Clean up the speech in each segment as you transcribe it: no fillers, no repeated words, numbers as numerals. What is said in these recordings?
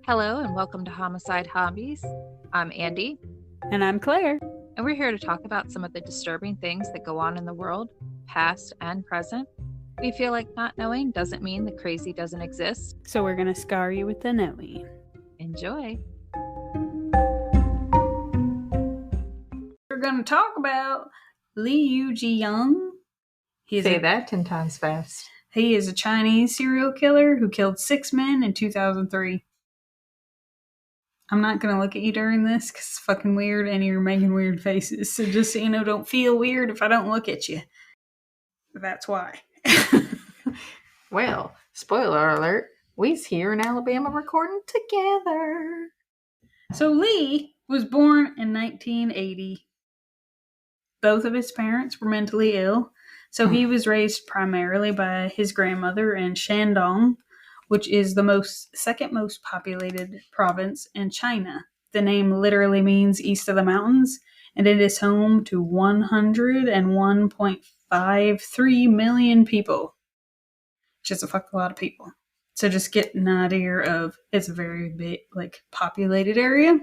Hello and welcome to Homicide Hobbies. I'm Andy, And I'm Claire. and we're here to talk about some of the disturbing things that go on in the world, past and present. We feel like not knowing doesn't mean the crazy doesn't exist. So we're going to scar you with the knowing. Enjoy. We're going to talk about Li Yijiang. Say that 10 times fast. He is a Chinese serial killer who killed 6 men in 2003. I'm not going to look at you during this because it's fucking weird and you're making weird faces. So just so you know, don't feel weird if I don't look at you. That's why. Well, spoiler alert, we's here in Alabama recording together. So Lee was born in 1980. Both of his parents were mentally ill, so he was raised primarily by his grandmother in Shandong, which is the second most populated province in China. The name literally means east of the mountains, and it is home to 101.53 million people, which is a fuck lot of people. So just get an idea of, it's a very big, populated area.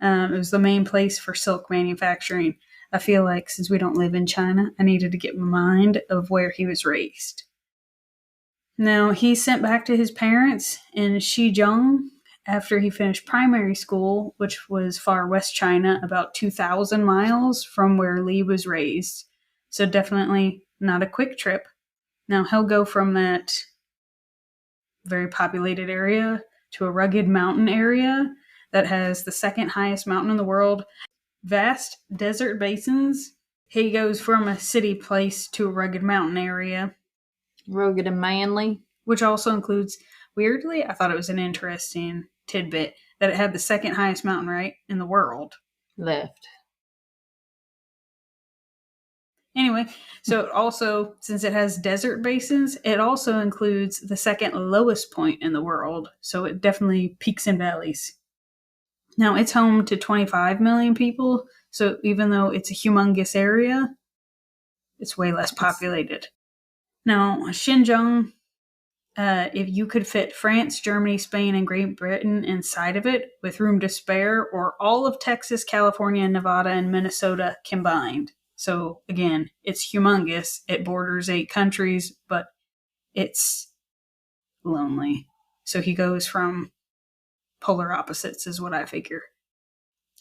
It was the main place for silk manufacturing. I feel like since we don't live in China, I needed to get my mind of where he was raised. Now, he's sent back to his parents in Xizang after he finished primary school, which was far west China, about 2,000 miles from where Lee was raised. So definitely not a quick trip. Now, he'll go from that very populated area to a rugged mountain area that has the second highest mountain in the world, vast desert basins. He goes from a city place to a rugged mountain area. Rugged and manly. Which also includes, weirdly, I thought it was an interesting tidbit, that it had the second highest mountain, right, in the world. Left. Anyway, so it also, since it has desert basins, it also includes the second lowest point in the world. So it definitely peaks and valleys. Now, it's home to 25 million people, so even though it's a humongous area, it's way less populated. Now, Xinjiang, if you could fit France, Germany, Spain, and Great Britain inside of it with room to spare, or all of Texas, California, Nevada, and Minnesota combined. So, again, it's humongous. It borders 8 countries, but it's lonely. So he goes from polar opposites is what I figure.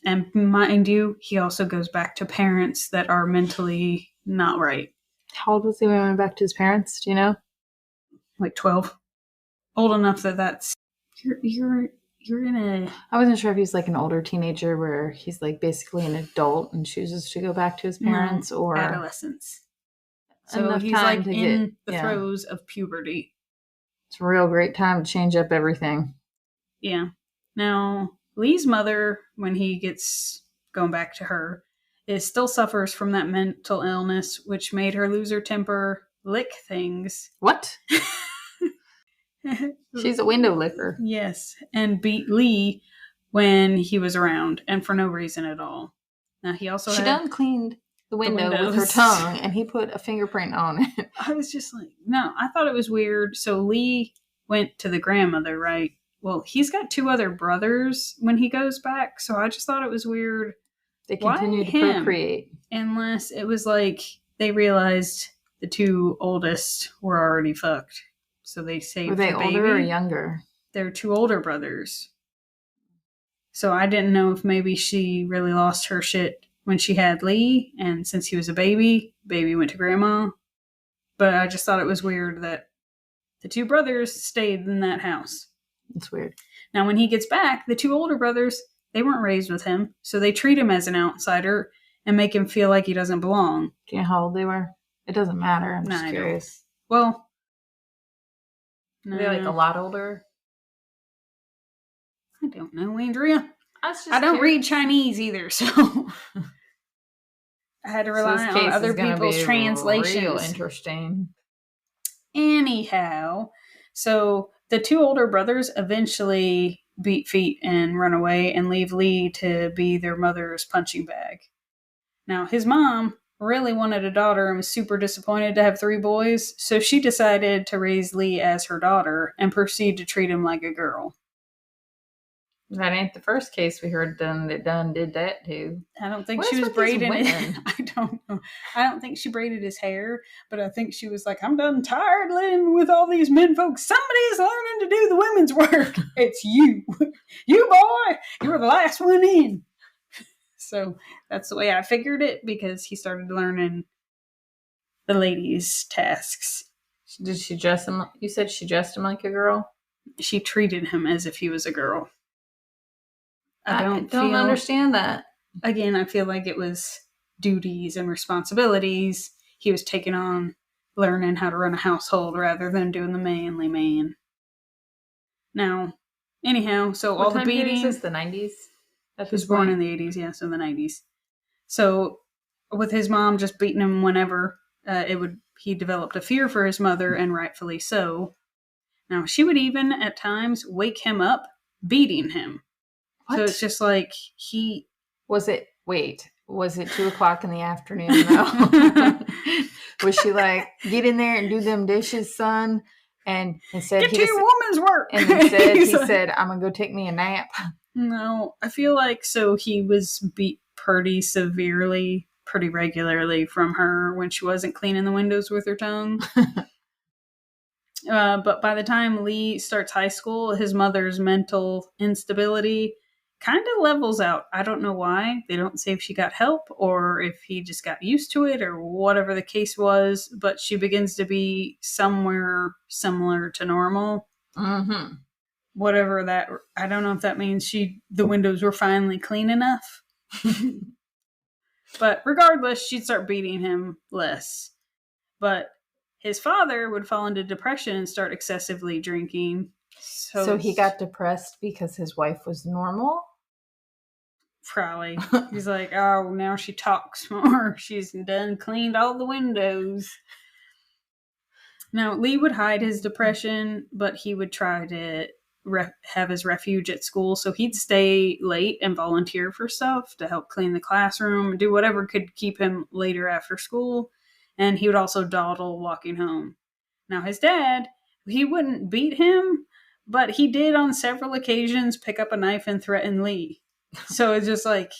And mind you, he also goes back to parents that are mentally not right. How old was he when he went back to his parents? Do you know? Like 12. Old enough that's you're in a... I wasn't sure if he's like an older teenager where he's like basically an adult and chooses to go back to his parents, or adolescence. So enough he's time like to in get, the throes of puberty. It's a real great time to change up everything. Yeah. Now, Lee's mother, when he gets going back to her, still suffers from that mental illness, which made her lose her temper, lick things. What? She's a window licker. Yes, and beat Lee when he was around, and for no reason at all. Now, he also She done cleaned the window with her tongue, and he put a fingerprint on it. I was just like, no, I thought it was weird. So Lee went to the grandmother, right? Well, he's got 2 other brothers when he goes back, so I just thought it was weird. They continue to procreate. Unless it was like they realized the 2 oldest were already fucked. So they saved the baby. Were they older or younger? They're 2 older brothers. So I didn't know if maybe she really lost her shit when she had Lee, and since he was a baby went to grandma. But I just thought it was weird that the 2 brothers stayed in that house. It's weird. Now, when he gets back, the 2 older brothers, they weren't raised with him, so they treat him as an outsider and make him feel like he doesn't belong. Do you know how old they were? It doesn't matter. I'm just curious. Well, are they like a lot older? I don't know, Andrea. I don't read Chinese either, so I had to rely on other people's translations. Real interesting. Anyhow, so the 2 older brothers eventually beat feet and run away and leave Lee to be their mother's punching bag. Now, his mom really wanted a daughter and was super disappointed to have 3 boys, so she decided to raise Lee as her daughter and proceed to treat him like a girl. That ain't the first case we heard that did that too. I don't think What she is was with these braiding it. women? I don't know. I don't think she braided his hair, but I think she was like, I'm done tired living with all these men folks. Somebody's learning to do the women's work. It's you. You, boy, you were the last one in. So that's the way I figured it, because he started learning the ladies' tasks. Did she dress him? You said she dressed him like a girl? She treated him as if he was a girl. I don't understand that. Again, I feel like it was duties and responsibilities. He was taking on learning how to run a household rather than doing the manly man. Now, anyhow, so all the beating. What time period is this? The 90s? He was born in the 80s, yeah, so the 90s. So with his mom just beating him whenever, he developed a fear for his mother, and rightfully so. Now, she would even at times wake him up beating him. What? So it's just like Was it 2:00 in the afternoon though? Was she like, get in there and do them dishes, son? And instead get to your woman's work. And instead he said, I'm gonna go take me a nap. No, I feel like so he was beat pretty severely, pretty regularly from her when she wasn't cleaning the windows with her tongue. But by the time Lee starts high school, his mother's mental instability kind of levels out. I don't know why. They don't say if she got help or if he just got used to it or whatever the case was, but she begins to be somewhere similar to normal. Mm-hmm. Whatever that, I don't know if that means the windows were finally clean enough. But regardless, she'd start beating him less. But his father would fall into depression and start excessively drinking. So he got depressed because his wife was normal? Probably. He's like, oh, now she talks more. She's done cleaned all the windows. Now, Lee would hide his depression, but he would try to have his refuge at school. So he'd stay late and volunteer for stuff to help clean the classroom and do whatever could keep him later after school. And he would also dawdle walking home. Now, his dad, he wouldn't beat him, but he did on several occasions pick up a knife and threaten Lee. So it's just like,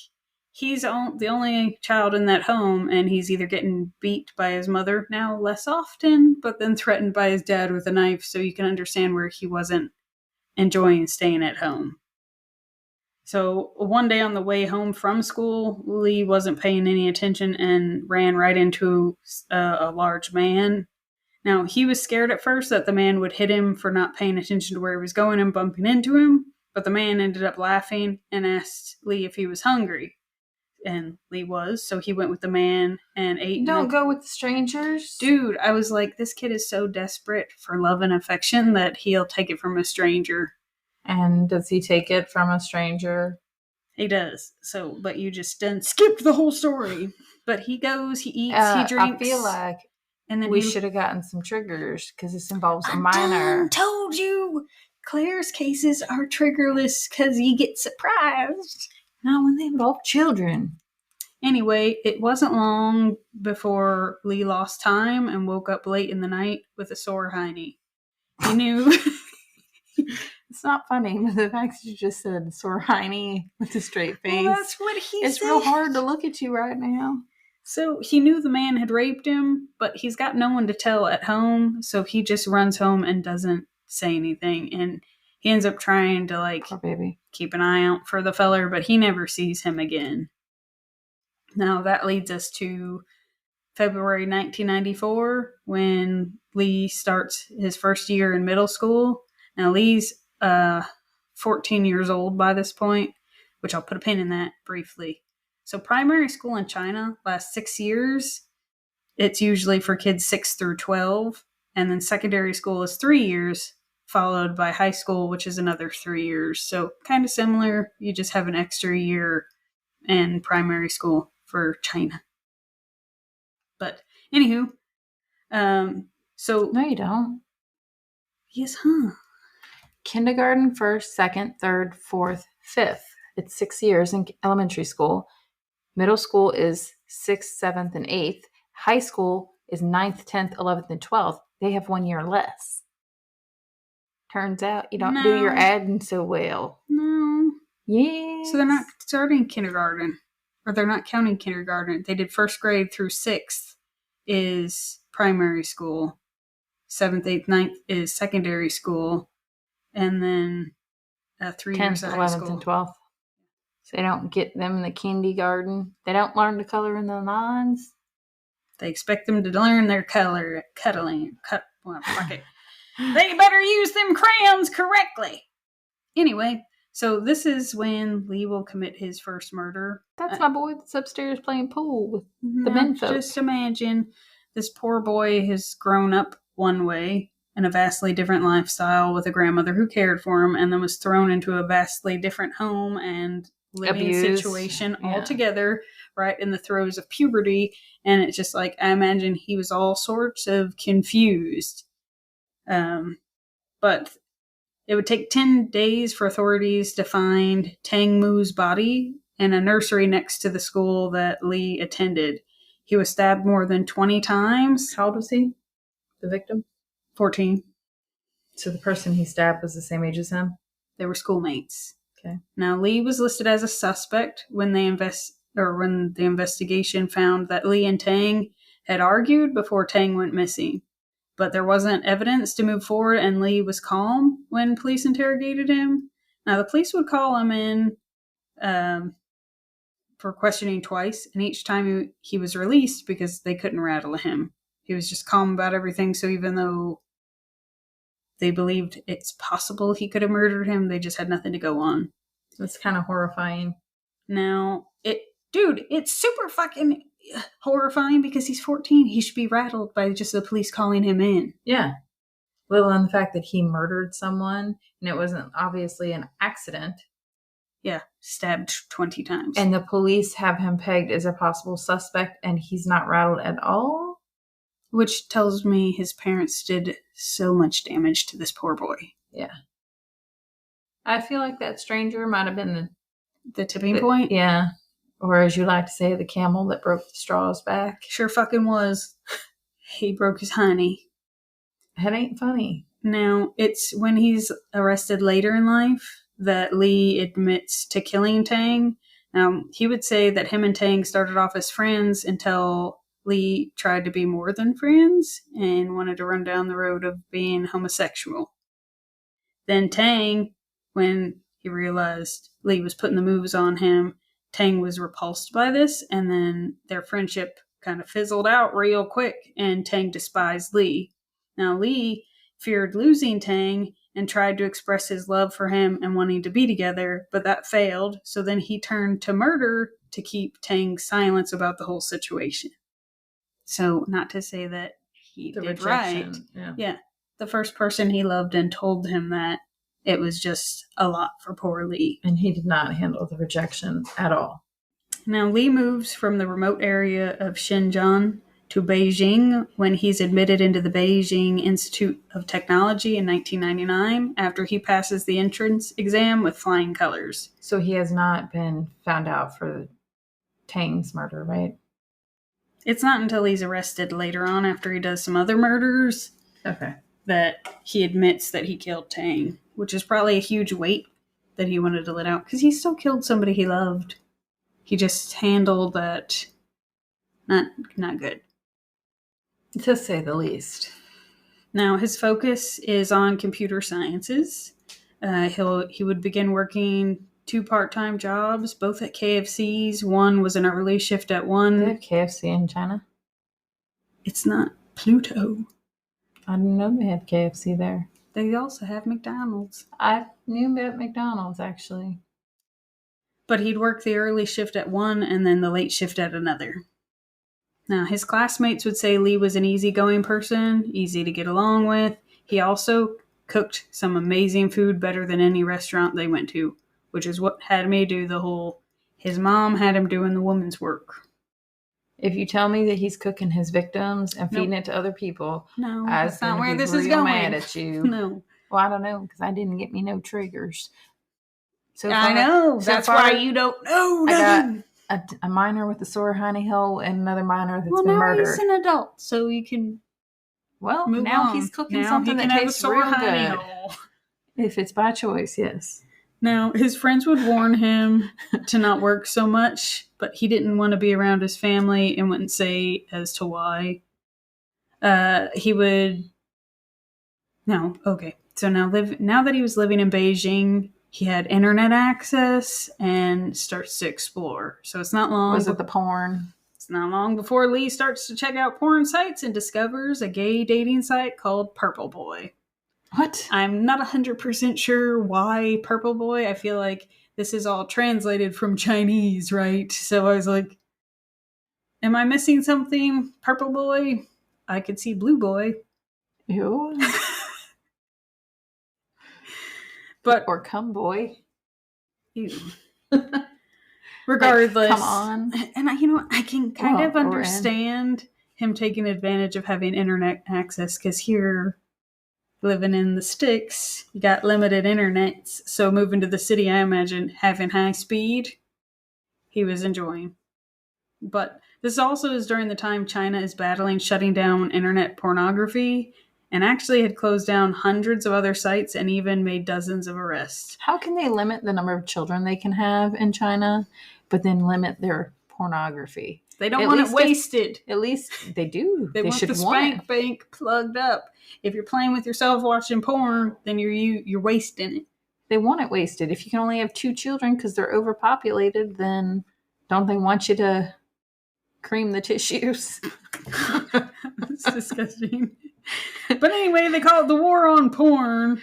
he's the only child in that home, and he's either getting beat by his mother, now less often, but then threatened by his dad with a knife, so you can understand where he wasn't enjoying staying at home. So one day on the way home from school, Lee wasn't paying any attention and ran right into a large man. Now, he was scared at first that the man would hit him for not paying attention to where he was going and bumping into him, but the man ended up laughing and asked Lee if he was hungry. And Lee was, so he went with the man and ate. Don't go with the strangers. Dude, I was like, this kid is so desperate for love and affection that he'll take it from a stranger. And does he take it from a stranger? He does. So, but you just done skipped the whole story. But he goes, he eats, he drinks. I feel like and then we should have gotten some triggers because this involves a minor. I told you, Claire's cases are triggerless because you get surprised. Not when they involve children. Anyway, it wasn't long before Lee lost time and woke up late in the night with a sore hiney. He knew. It's not funny, but the fact that you just said sore hiney with a straight face. Well, that's what he said. It's real hard to look at you right now. So he knew the man had raped him, but he's got no one to tell at home, so he just runs home and doesn't say anything. And he ends up trying to, poor baby, keep an eye out for the feller, but he never sees him again. Now, that leads us to February 1994, when Lee starts his first year in middle school. Now, Lee's 14 years old by this point, which I'll put a pin in that briefly. So primary school in China lasts 6 years. It's usually for kids 6 through 12. And then secondary school is 3 years, followed by high school, which is another 3 years. So kind of similar. You just have an extra year in primary school for China. But anywho, so... No, you don't. Yes, huh? Kindergarten, 1st, 2nd, 3rd, 4th, 5th. It's 6 years in elementary school. Middle school is 6th, 7th, and 8th. High school is 9th, 10th, 11th, and 12th. They have 1 year less. Turns out you don't do your adding so well. No. Yeah. So they're not starting kindergarten, or they're not counting kindergarten. They did 1st grade through 6th is primary school. 7th, 8th, 9th is secondary school. And then 3 years 10th, of high 11th, school. and 12th. So they don't get them in the kindergarten. They don't learn to color in the lines. They expect them to learn their cuddling. Well, fuck it. They better use them crayons correctly. Anyway, so this is when Lee will commit his first murder. That's my boy that's upstairs playing pool with the men folk. Just imagine this poor boy has grown up one way in a vastly different lifestyle with a grandmother who cared for him, and then was thrown into a vastly different home and living situation altogether, right in the throes of puberty. And it's just like, I imagine he was all sorts of confused. But it would take 10 days for authorities to find Tang Mu's body in a nursery next to the school that Lee attended. He was stabbed more than 20 times. How old was he? The victim? 14. So the person he stabbed was the same age as him? They were schoolmates. Okay. Now, Lee was listed as a suspect when the investigation found that Lee and Tang had argued before Tang went missing. But there wasn't evidence to move forward, and Lee was calm when police interrogated him. Now, the police would call him in for questioning twice, and each time he was released because they couldn't rattle him. He was just calm about everything, so even though they believed it's possible he could have murdered him, they just had nothing to go on. That's kind of horrifying. Now, it's super fucking horrifying because he's 14. He should be rattled by just the police calling him in. Yeah. Little on the fact that he murdered someone and it wasn't obviously an accident. Yeah, stabbed 20 times. And the police have him pegged as a possible suspect and he's not rattled at all? Which tells me his parents did so much damage to this poor boy. Yeah. I feel like that stranger might have been the tipping point? Yeah. Or as you like to say, the camel that broke the straw's back. Sure fucking was. He broke his honey. That ain't funny. Now, it's when he's arrested later in life that Lee admits to killing Tang. Now, he would say that him and Tang started off as friends until Lee tried to be more than friends and wanted to run down the road of being homosexual. Then Tang, when he realized Lee was putting the moves on him, Tang was repulsed by this, and then their friendship kind of fizzled out real quick, and Tang despised Lee. Now, Lee feared losing Tang and tried to express his love for him and wanting to be together, but that failed, so then he turned to murder to keep Tang silent about the whole situation. So, not to say that he did right. Yeah. The first person he loved and told him that it was just a lot for poor Lee. And he did not handle the rejection at all. Now, Lee moves from the remote area of Xinjiang to Beijing when he's admitted into the Beijing Institute of Technology in 1999 after he passes the entrance exam with flying colors. So he has not been found out for Tang's murder, right? It's not until he's arrested later on after he does some other murders that he admits that he killed Tang, which is probably a huge weight that he wanted to let out because he still killed somebody he loved. He just handled that not good. To say the least. Now, his focus is on computer sciences. He would begin working 2 part-time jobs, both at KFCs. One was an early shift at 1. They have KFC in China? It's not Pluto. I didn't know they had KFC there. They also have McDonald's. I knew about McDonald's, actually. But he'd work the early shift at 1 and then the late shift at another. Now, his classmates would say Lee was an easygoing person, easy to get along with. He also cooked some amazing food, better than any restaurant they went to, which is what had me do the whole, his mom had him doing the woman's work. If you tell me that he's cooking his victims and feeding it to other people, no, that's not where this is going. Mad at you. No. Well, I don't know, because I didn't get me no triggers. So I know. That's why you don't know. I got a minor with a sore honey hole and another minor that's been murdered. Well, he's an adult, so you can Well, move now on. he's cooking now something that tastes real good. hole. If it's by choice, yes. Now, his friends would warn him to not work so much, but he didn't want to be around his family and wouldn't say as to why. He would... No, okay. So now that he was living in Beijing, he had internet access and starts to explore. So it's not long... Was it the porn? It's not long before Lee starts to check out porn sites and discovers a gay dating site called Purple Boy. What? I'm not 100% sure why Purple Boy. I feel like this is all translated from Chinese, right? So I was like, am I missing something? Purple Boy? I could see Blue Boy. Ew. But or Cum Boy. Ew. Regardless. Like, come on. And I can kind of understand him taking advantage of having internet access, because here, living in the sticks, you got limited internets. So moving to the city, I imagine having high speed, he was enjoying. But this also is during the time China is battling shutting down internet pornography, and actually had closed down hundreds of other sites and even made dozens of arrests. How can they limit the number of children they can have in China, but then limit their pornography? They don't want it wasted. At least they do. They want the spank bank plugged up. If you're playing with yourself watching porn, then you're wasting it. They want it wasted. If you can only have 2 children because they're overpopulated, then don't they want you to cream the tissues? That's disgusting. But anyway, they call it the war on porn,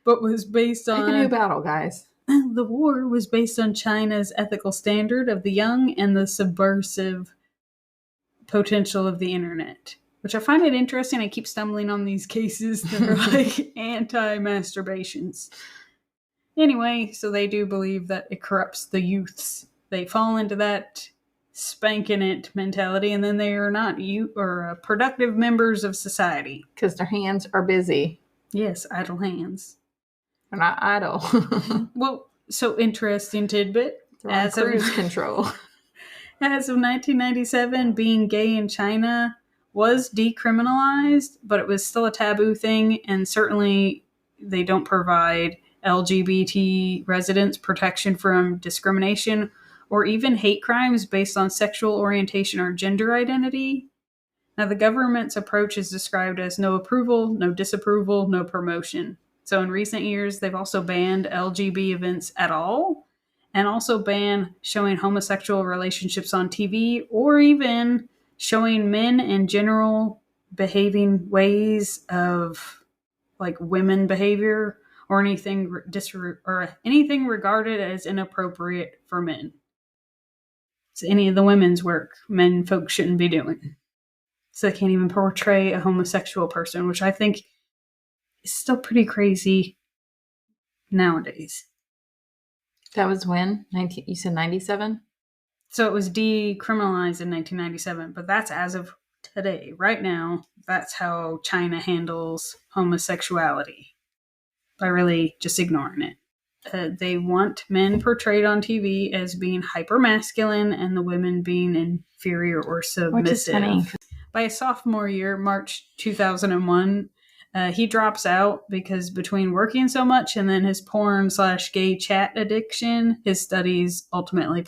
but was based on... Pick a new battle, guys. The war was based on China's ethical standard of the young and the subversive potential of the internet, which I find it interesting. I keep stumbling on these cases that are like anti-masturbations. Anyway, so they do believe that it corrupts the youths. They fall into that spanking it mentality, and then they are not productive members of society. Because their hands are busy. Yes, idle hands. They're not idle. Well, so interesting tidbit. They're on cruise control. As of 1997, being gay in China was decriminalized, but it was still a taboo thing, and certainly they don't provide LGBT residents protection from discrimination or even hate crimes based on sexual orientation or gender identity. Now, the government's approach is described as no approval, no disapproval, no promotion. So in recent years, they've also banned LGBT events at all, and also banned showing homosexual relationships on TV, or even showing men in general behaving ways of like women behavior, or anything anything regarded as inappropriate for men. So any of the women's work men folks shouldn't be doing. So they can't even portray a homosexual person, which I think is still pretty crazy nowadays. That was when? You said 97? So it was decriminalized in 1997, but that's as of today. Right now, that's how China handles homosexuality, by really just ignoring it. They want men portrayed on TV as being hyper-masculine and the women being inferior or submissive. Which is funny. By his sophomore year, March 2001, he drops out because between working so much and then his porn/gay chat addiction, his studies ultimately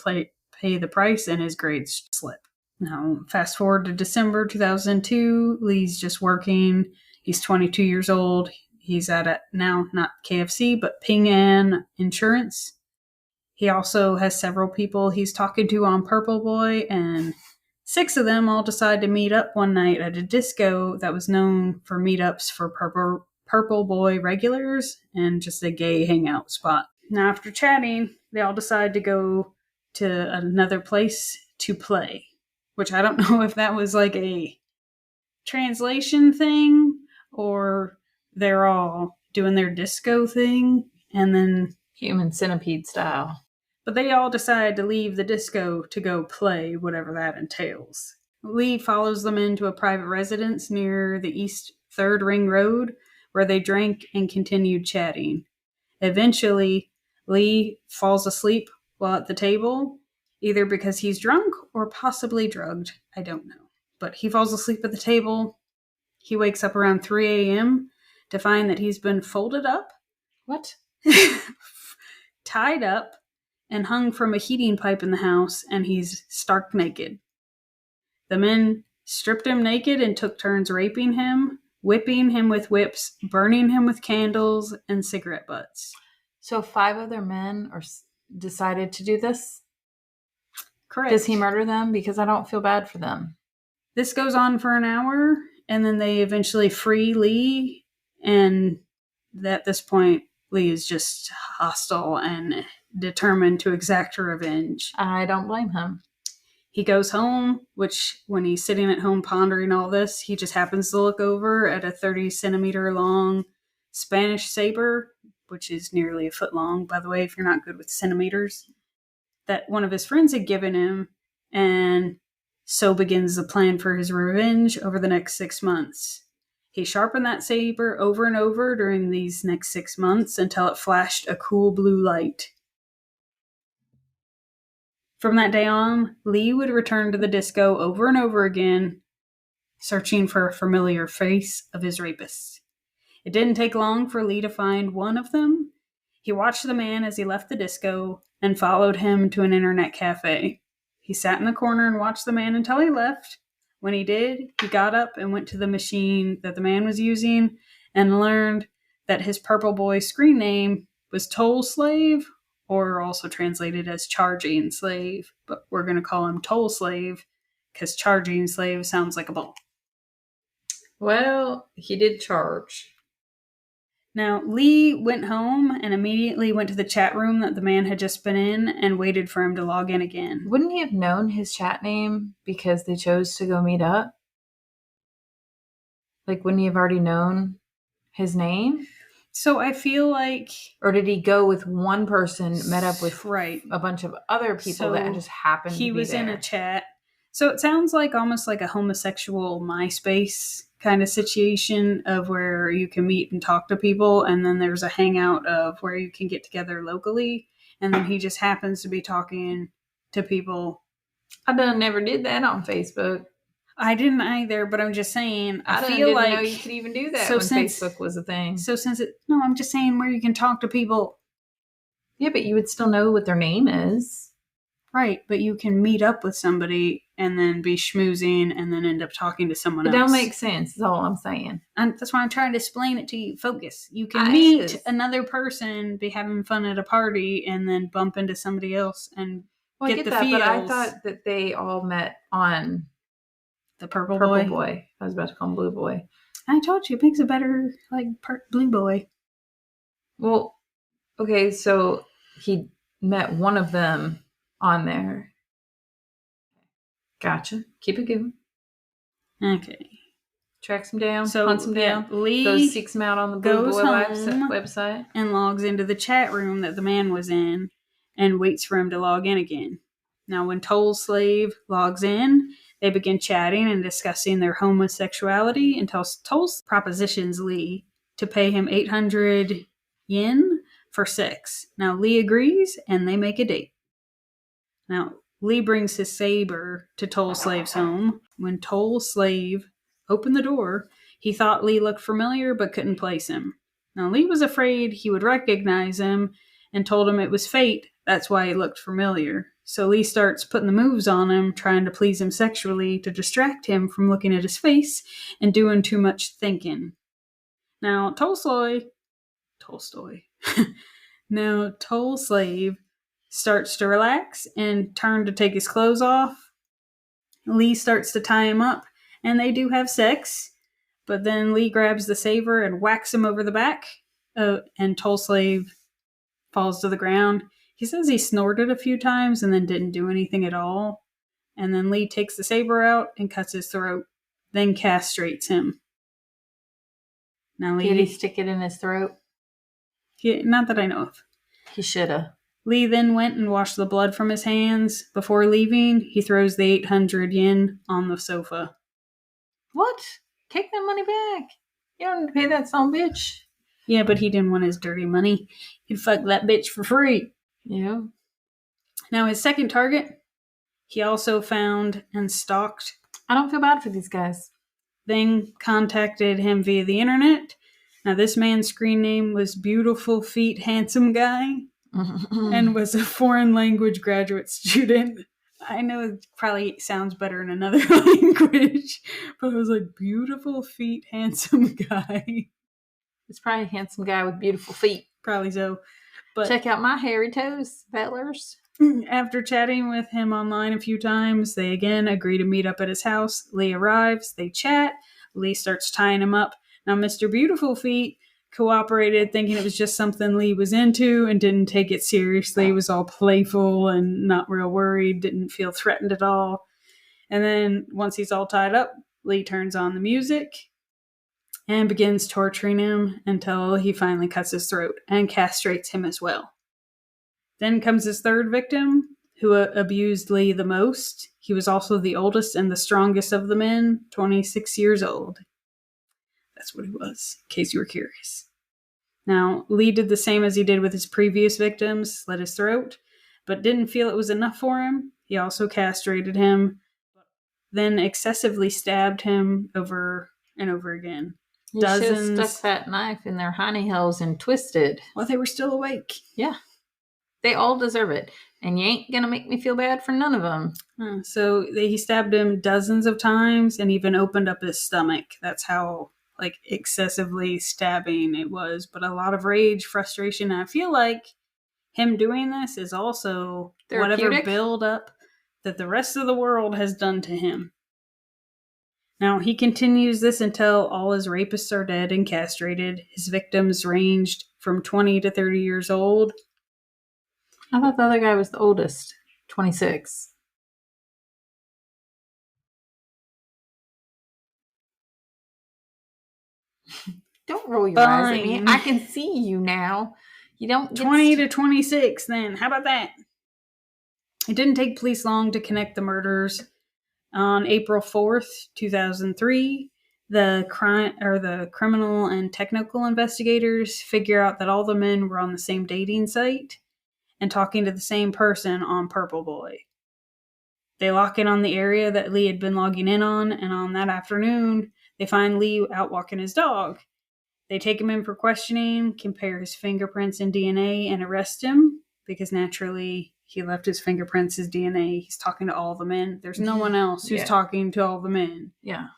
pay the price and his grades slip. Now, fast forward to December 2002, Lee's just working. He's 22 years old. He's at now not KFC, but Ping An Insurance. He also has several people he's talking to on Purple Boy, and 6 of them all decide to meet up one night at a disco that was known for meetups for Purple Boy regulars and just a gay hangout spot. Now, after chatting, they all decide to go to another place to play, which I don't know if that was like a translation thing or they're all doing their disco thing and then... Human centipede style. But they all decide to leave the disco to go play, whatever that entails. Lee follows them into a private residence near the East 3rd Ring Road, where they drank and continued chatting. Eventually, Lee falls asleep while at the table, either because he's drunk or possibly drugged. I don't know. But he falls asleep at the table. He wakes up around 3 a.m. to find that he's been folded up. What? tied up, and hung from a heating pipe in the house, and he's stark naked. The men stripped him naked and took turns raping him, whipping him with whips, burning him with candles and cigarette butts. So 5 other men decided to do this? Correct. Does he murder them? Because I don't feel bad for them. This goes on for an hour, and then they eventually free Li, and at this point, Li is just hostile and determined to exact revenge. I don't blame him. He goes home, which when he's sitting at home pondering all this, he just happens to look over at a 30-centimeter long Spanish saber, which is nearly a foot long, by the way, if you're not good with centimeters, that one of his friends had given him, and so begins the plan for his revenge over the next 6 months. He sharpened that saber over and over during these next 6 months until it flashed a cool blue light. From that day on, Li would return to the disco over and over again, searching for a familiar face of his rapists. It didn't take long for Li to find one of them. He watched the man as he left the disco and followed him to an internet cafe. He sat in the corner and watched the man until he left. When he did, he got up and went to the machine that the man was using and learned that his Purple Boy screen name was Toll Slave, or also translated as Charging Slave, but we're going to call him Toll Slave because Charging Slave sounds like a ball. Well, he did charge. Now, Li went home and immediately went to the chat room that the man had just been in and waited for him to log in again. Wouldn't he have known his chat name because they chose to go meet up? Like, wouldn't he have already known his name? So I feel like... Or did he go with one person, met up with right. a bunch of other people that just happened to be there? He was in a chat. So it sounds like almost like a homosexual MySpace kind of situation of where you can meet and talk to people, and then there's a hangout of where you can get together locally, and then he just happens to be talking to people. I never did that on Facebook. I didn't either, but I'm just saying, I feel didn't like know you could even do that when Facebook was a thing. No, I'm just saying where you can talk to people. Yeah, but you would still know what their name is. Right, but you can meet up with somebody and then be schmoozing and then end up talking to someone else. It don't make sense, is all I'm saying. And that's why I'm trying to explain it to you. Focus. You can meet another person, be having fun at a party, and then bump into somebody else and get the feels. But I thought that they all met on the Purple Boy. I was about to call him Blue Boy. I told you, it makes it better, like Blue Boy. Well, okay, so he met one of them on there. Gotcha. Keep it going. Okay. Tracks him down, hunts him down. Lee goes seeks him out on the Blue Boy website. And logs into the chat room that the man was in and waits for him to log in again. Now, when Toll Slave logs in, they begin chatting and discussing their homosexuality until Toll propositions Li to pay him 800 yen for sex. Now, Li agrees, and they make a date. Now, Li brings his saber to Toll Slave's home. When Toll Slave opened the door, he thought Li looked familiar but couldn't place him. Now, Li was afraid he would recognize him and told him it was fate. That's why he looked familiar. So Li starts putting the moves on him, trying to please him sexually to distract him from looking at his face and doing too much thinking. Now, Toll Slave starts to relax and turn to take his clothes off. Li starts to tie him up, and they do have sex, but then Li grabs the saber and whacks him over the back, and Toll Slave falls to the ground. He says he snorted a few times and then didn't do anything at all, and then Li takes the saber out and cuts his throat, then castrates him. Now, Did he stick it in his throat? Not that I know of. He shoulda. Li then went and washed the blood from his hands. Before leaving, he throws the 800 yen on the sofa. What? Take that money back. You don't need to pay that son bitch. Yeah, but he didn't want his dirty money. He'd fuck that bitch for free. Yeah. Now, his second target, he also found and stalked. I don't feel bad for these guys. Then contacted him via the internet. Now, this man's screen name was Beautiful Feet Handsome Guy. and was a foreign language graduate student. I know it probably sounds better in another language, but I was like, beautiful feet, handsome guy. It's probably a handsome guy with beautiful feet. Probably so. But check out my hairy toes, fellers. After chatting with him online a few times, they again agree to meet up at his house. Lee arrives, they chat. Lee starts tying him up. Now, Mr. Beautiful Feet cooperated, thinking it was just something Lee was into and didn't take it seriously. He was all playful and not real worried, didn't feel threatened at all. And then once he's all tied up, Lee turns on the music and begins torturing him until he finally cuts his throat and castrates him as well. Then comes his third victim, who abused Lee the most. He was also the oldest and the strongest of the men, 26 years old. That's what he was, in case you were curious. Now, Lee did the same as he did with his previous victims, slit his throat, but didn't feel it was enough for him. He also castrated him, then excessively stabbed him over and over again. You should have stuck that knife in their hiney holes and twisted. Well, they were still awake. Yeah. They all deserve it. And you ain't going to make me feel bad for none of them. So he stabbed him dozens of times and even opened up his stomach. That's how, excessively stabbing it was. But a lot of rage, frustration. And I feel like him doing this is also whatever build up that the rest of the world has done to him. Now, he continues this until all his rapists are dead and castrated. His victims ranged from 20 to 30 years old. I thought the other guy was the oldest, 26. Don't roll your eyes at me. I can see you now. You don't get 20 to 26 then. How about that? It didn't take police long to connect the murders. On April 4th, 2003, the criminal and technical investigators figure out that all the men were on the same dating site and talking to the same person on Purple Boy. They lock in on the area that Lee had been logging in on, and on that afternoon, they find Lee out walking his dog. They take him in for questioning, compare his fingerprints and DNA, and arrest him, because naturally he left his fingerprints, his DNA. He's talking to all the men. There's no one else who's talking to all the men. Yeah.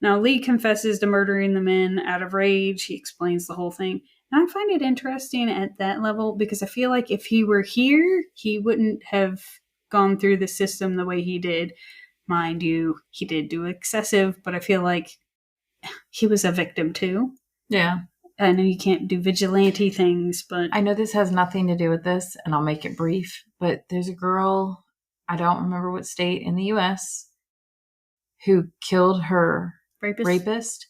Now, Lee confesses to murdering the men out of rage. He explains the whole thing. And I find it interesting at that level because I feel like if he were here, he wouldn't have gone through the system the way he did. Mind you, he did do excessive, but I feel like he was a victim too. Yeah. I know you can't do vigilante things, but... I know this has nothing to do with this, and I'll make it brief, but there's a girl, I don't remember what state in the U.S., who killed her rapist,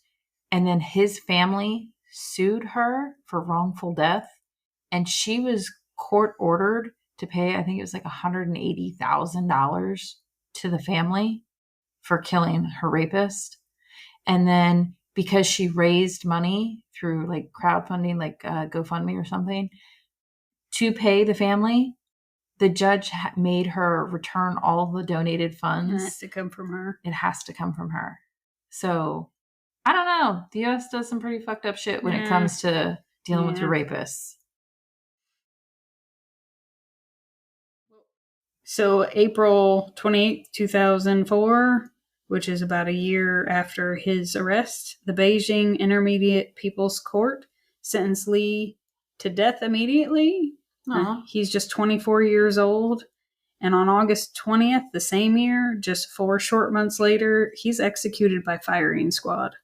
and then his family sued her for wrongful death, and she was court ordered to pay, I think it was like $180,000 to the family for killing her rapist. And then because she raised money through crowdfunding, GoFundMe or something, to pay the family, the judge made her return all the donated funds. It has to come from her. It has to come from her. So, I don't know. The U.S. does some pretty fucked up shit when it comes to dealing with your rapists. So, April 28th, 2004, which is about a year after his arrest, the Beijing Intermediate People's Court sentenced Lee to death immediately. He's just 24 years old. And on August 20th, the same year, just 4 short months later, he's executed by firing squad.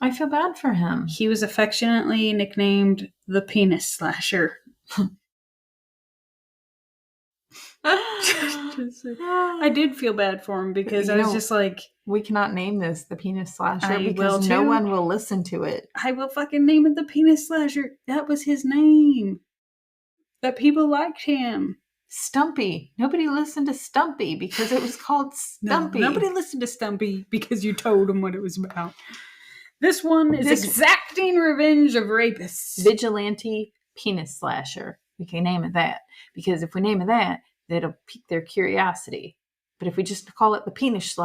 I feel bad for him. He was affectionately nicknamed the Penis Slasher. I did feel bad for him because I was just like... We cannot name this the Penis Slasher because no one will listen to it. I will fucking name it the Penis Slasher. That was his name. That people liked him. Stumpy. Nobody listened to Stumpy because it was called Stumpy. No, nobody listened to Stumpy because you told them what it was about. This one is exacting revenge of rapists. Vigilante Penis Slasher. We can name it that. Because if we name it that, that'll pique their curiosity. But if we just call it the Penis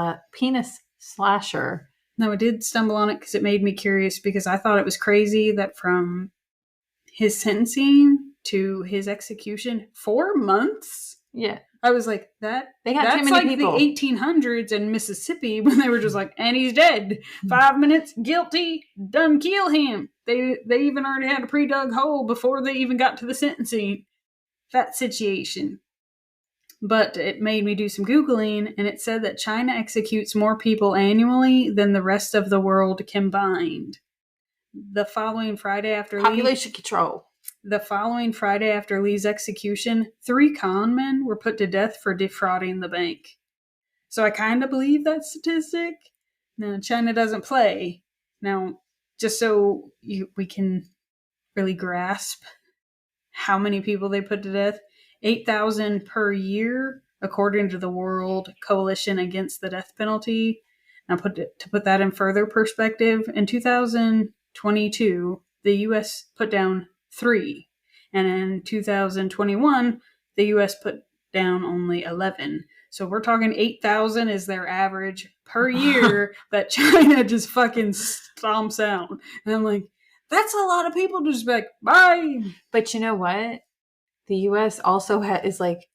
Slasher. No, I did stumble on it because it made me curious because I thought it was crazy that from his sentencing, to his execution, 4 months. Yeah. I was like, that's too many like people. the 1800s in Mississippi when they were just like, and he's dead. 5 minutes, guilty, done kill him. They even already had a pre-dug hole before they even got to the sentencing. That situation. But it made me do some Googling, and it said that China executes more people annually than the rest of the world combined. The following Friday after Population control. The following Friday after Li's execution, 3 con men were put to death for defrauding the bank. So I kind of believe that statistic. Now, China doesn't play. Now, just so we can really grasp how many people they put to death, 8,000 per year, according to the World Coalition Against the Death Penalty. Now, to put that in further perspective, in 2022, the U.S. put down 3. And in 2021, the U.S. put down only 11. So we're talking 8,000 is their average per year that China just fucking stomps out. And I'm like, that's a lot of people to just be like, bye. But you know what? The U.S. also is like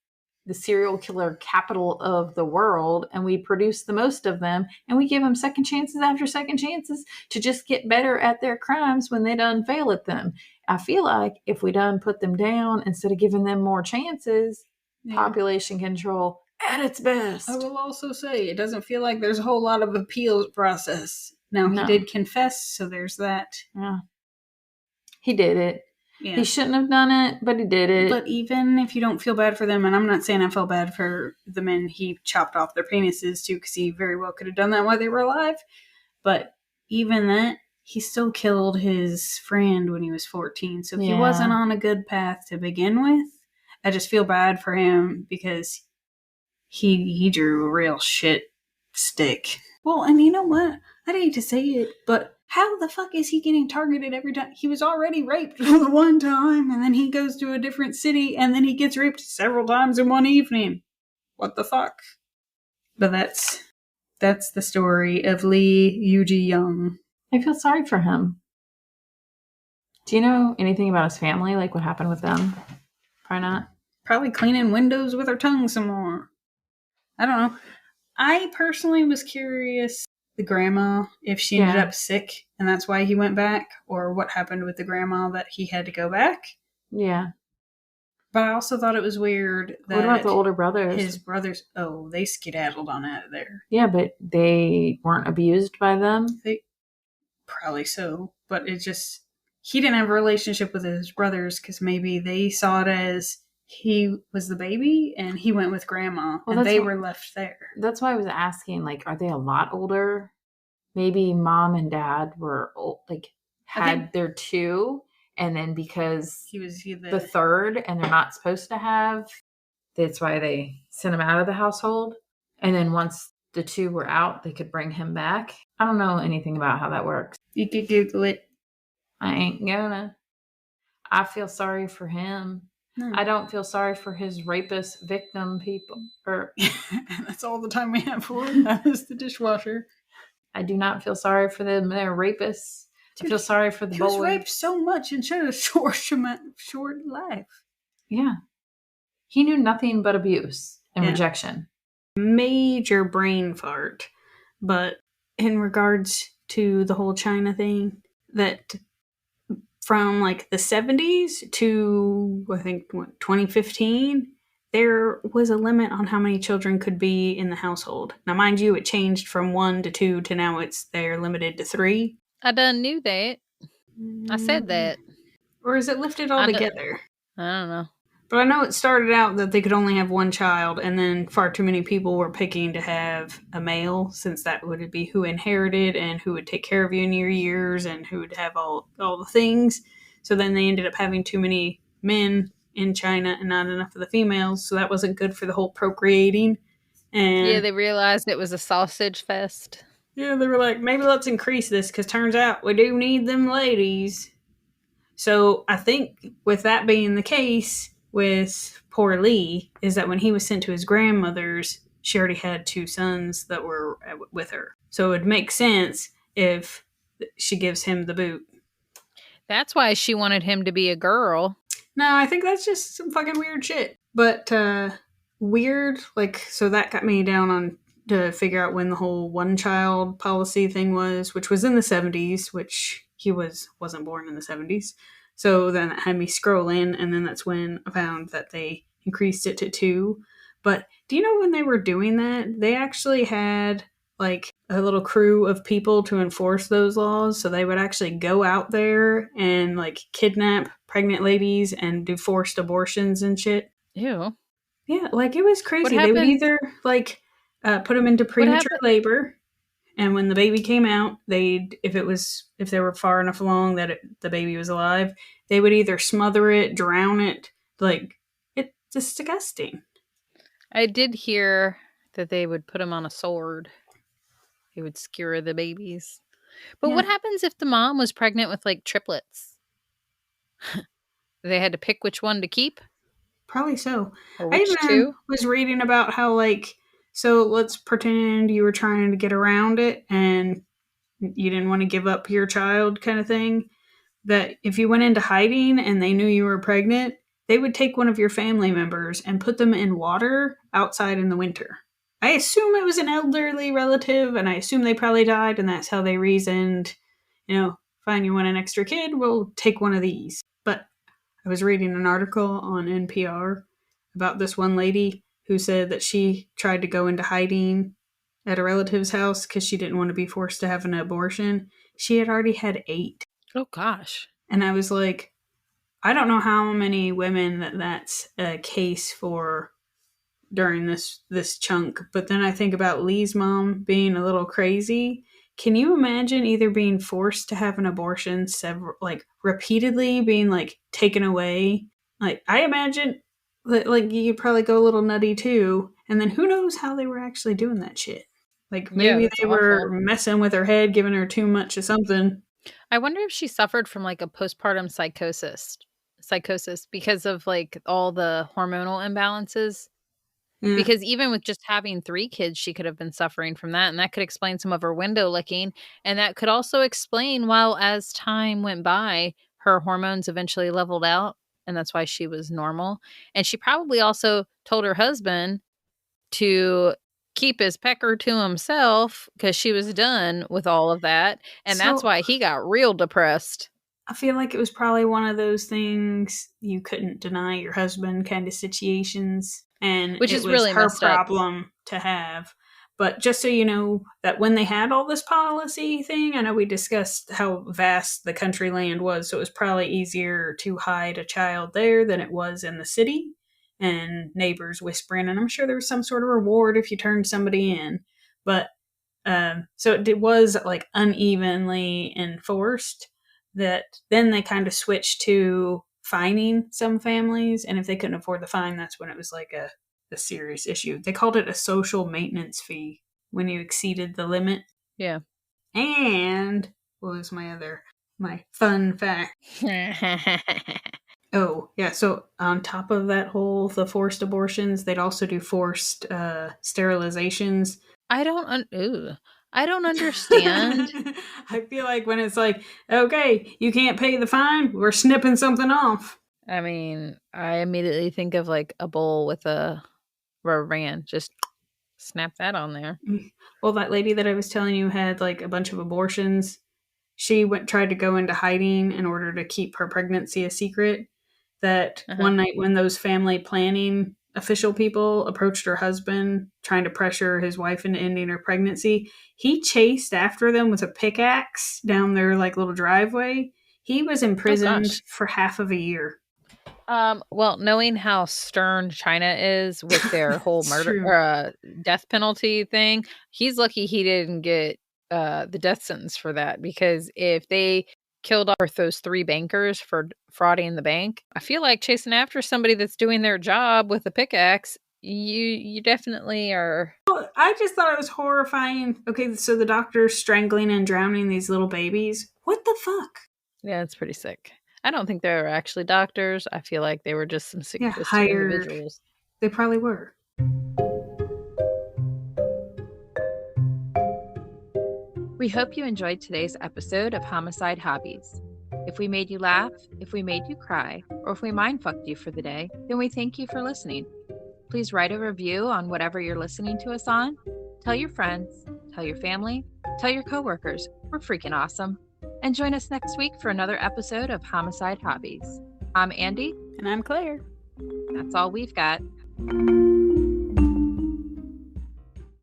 the serial killer capital of the world, and we produce the most of them, and we give them second chances after second chances to just get better at their crimes when they done fail at them. I feel like if we done put them down instead of giving them more chances, population control at its best. I will also say it doesn't feel like there's a whole lot of appeals process. Now, he did confess, so there's that. Yeah. He did it. Yeah. He shouldn't have done it, but he did it. But even if you don't feel bad for them, and I'm not saying I felt bad for the men he chopped off their penises to, because he very well could have done that while they were alive. But even that, he still killed his friend when he was 14. So he wasn't on a good path to begin with. I just feel bad for him because he drew a real shit stick. Well, and you know what? I'd hate to say it, but how the fuck is he getting targeted every time? He was already raped the one time, and then he goes to a different city, and then he gets raped several times in one evening. What the fuck? But that's the story of Li Yijiang. I feel sorry for him. Do you know anything about his family? Like what happened with them? Probably not. Probably cleaning windows with her tongue some more. I don't know. I personally was curious, the grandma, if she ended up sick and that's why he went back, or what happened with the grandma that he had to go back. Yeah. But I also thought it was weird that... What about the older brothers? His brothers, they skedaddled on out of there. Yeah, but they weren't abused by them? Probably so. But it just... He didn't have a relationship with his brothers because maybe they saw it as he was the baby and he went with grandma and they were left there. That's why I was asking, like, are they a lot older? Maybe mom and dad were old, like had their 2, and then because he was the third and they're not supposed to have, that's why they sent him out of the household. And then once the 2 were out, they could bring him back. I don't know anything about how that works. You could Google it. I ain't gonna. I feel sorry for him. No. I don't feel sorry for his rapist victim people. That's all the time we have for him. That is the dishwasher. I do not feel sorry for them. They're rapists. Dude, I feel sorry for the boy. He was raped so much in such a short life. Yeah. He knew nothing but abuse and rejection. Major brain fart. But in regards to the whole China thing, that from like the 70s to, I think, 2015, there was a limit on how many children could be in the household. Now, mind you, it changed from 1 to 2 to now they're limited to 3. I done knew that. I said that. Or is it lifted altogether? I don't know. But I know it started out that they could only have 1 child, and then far too many people were picking to have a male, since that would be who inherited and who would take care of you in your years and who would have all the things. So then they ended up having too many men in China and not enough of the females, so that wasn't good for the whole procreating. And yeah, they realized it was a sausage fest. Yeah, they were like, maybe let's increase this, because turns out we do need them ladies. So I think with that being the case with poor Li, is that when he was sent to his grandmother's, she already had 2 sons that were with her. So it would make sense if she gives him the boot. That's why she wanted him to be a girl. No, I think that's just some fucking weird shit. But weird, like, so that got me down on to figure out when the whole one child policy thing was, which was in the 70s, which he wasn't born in the 70s. So then it had me scroll in, and then that's when I found that they increased it to 2. But do you know when they were doing that, they actually had like a little crew of people to enforce those laws. So they would actually go out there and like kidnap pregnant ladies and do forced abortions and shit. Ew. Yeah, like it was What crazy. They would happens? either like put them into What premature happened? labor, and when the baby came out, if they were far enough along that the baby was alive, they would either smother it, drown it. Like it's disgusting. I did hear that they would put him on a sword. He would skewer the babies. But Yeah, what happens if the mom was pregnant with like triplets? They had to pick which one to keep probably so. or I which even two? was reading about how like so let's pretend you were trying to get around it and you didn't want to give up your child kind of thing. That if you went into hiding and they knew you were pregnant, they would take one of your family members and put them in water outside in the winter. I assume it was an elderly relative, and I assume they probably died, and that's how they reasoned, fine, you want an extra kid, we'll take one of these. But I was reading an article on NPR about this one lady who said that she tried to go into hiding at a relative's house because she didn't want to be forced to have an abortion. She had already had 8. Oh gosh. And I was like, I don't know how many women that's a case for during this chunk. But then I think about Lee's mom being a little crazy. Can you imagine either being forced to have an abortion repeatedly, being like taken away? Like I imagine that like you'd probably go a little nutty too. And then who knows how they were actually doing that shit? Like Yeah, maybe that's they were awful. messing with her head, giving her too much of something. I wonder if she suffered from like a postpartum psychosis because of like all the hormonal imbalances. Yeah. Because even with just having 3 kids, she could have been suffering from that, and that could explain some of her window licking, and that could also explain while as time went by, her hormones eventually leveled out, and that's why she was normal. And she probably also told her husband to keep his pecker to himself because she was done with all of that, and that's So why he got real depressed. I feel like it was probably one of those things you couldn't deny your husband kind of situations. And Which it is was really her messed up. problem to have. But just so you know, that when they had all this policy thing, I know we discussed how vast the country land was. So it was probably easier to hide a child there than it was in the city. And neighbors whispering. And I'm sure there was some sort of reward if you turned somebody in. But so it was like unevenly enforced that then they kind of switched to fining some families, and if they couldn't afford the fine, that's when it was like a serious issue. They called it a social maintenance fee when you exceeded the limit. Yeah. And what was my fun fact? Oh yeah, so on top of the forced abortions, they'd also do forced sterilizations. I don't understand. I feel like when it's like, okay, you can't pay the fine, we're snipping something off. I mean, I immediately think of like a bowl with a rubber band. Just snap that on there. Well, that lady that I was telling you had like a bunch of abortions. She tried to go into hiding in order to keep her pregnancy a secret. That Uh-huh. one night when those family planning official people approached her husband trying to pressure his wife into ending her pregnancy, he chased after them with a pickaxe down their like little driveway. He was Oh imprisoned gosh. for half of a year. Well, knowing how stern China is with their whole It's murder true. death penalty thing, he's lucky he didn't get the death sentence for that, because if they killed off those 3 bankers for frauding the bank, I feel like chasing after somebody that's doing their job with a pickaxe, you definitely are. I just thought it was horrifying. Okay, so the doctor's strangling and drowning these little babies. What the fuck? Yeah, it's pretty sick. I don't think they were actually doctors. I feel like they were just some sick, Yeah, twisted hired. individuals. They probably were. We hope you enjoyed today's episode of Homicide Hobbies. If we made you laugh, if we made you cry, or if we mind fucked you for the day, then we thank you for listening. Please write a review on whatever you're listening to us on. Tell your friends, tell your family, tell your coworkers. We're freaking awesome. And join us next week for another episode of Homicide Hobbies. I'm Andy. And I'm Claire. That's all we've got.